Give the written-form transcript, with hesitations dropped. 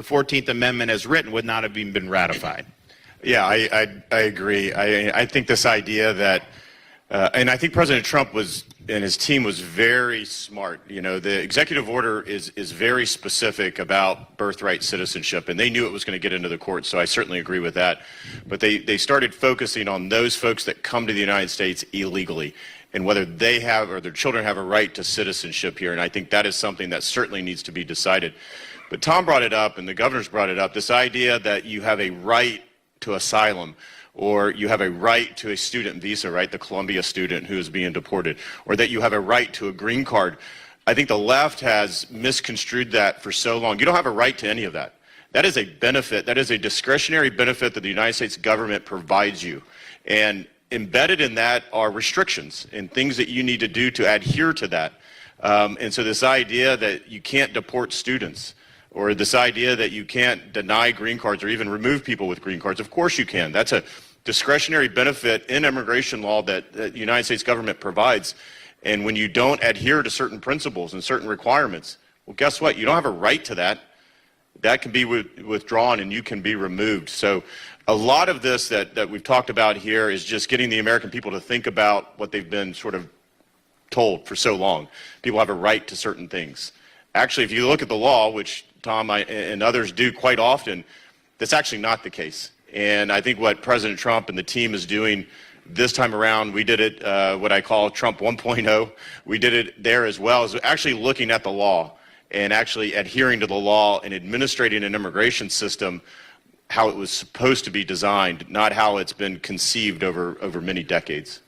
the 14th Amendment as written would not have even been ratified. Yeah, I agree. I think this idea that, and I think President Trump and his team was very smart. You know, the executive order is very specific about birthright citizenship, and they knew it was going to get into the courts, so I certainly agree with that. But they started focusing on those folks that come to the United States illegally and whether they have or their children have a right to citizenship here, and I think that is something that certainly needs to be decided. But Tom brought it up, and the governor's brought it up, this idea that you have a right to asylum, or you have a right to a student visa, right, the Columbia student who is being deported, or that you have a right to a green card. I think the left has misconstrued that for so long. You don't have a right to any of that. That is a benefit, that is a discretionary benefit that the United States government provides you. And embedded in that are restrictions and things that you need to do to adhere to that. And so this idea that you can't deport students, or this idea that you can't deny green cards or even remove people with green cards. Of course you can. That's a discretionary benefit in immigration law that the United States government provides. And when you don't adhere to certain principles and certain requirements, well, guess what? You don't have a right to that. That can be withdrawn and you can be removed. So a lot of this that we've talked about here is just getting the American people to think about what they've been sort of told for so long. People have a right to certain things. Actually, if you look at the law, which Tom and others do quite often, that's actually not the case. And I think what President Trump and the team is doing this time around, we did it what I call Trump 1.0. We did it there as well, is actually looking at the law and actually adhering to the law and administrating an immigration system how it was supposed to be designed, not how it's been conceived over many decades.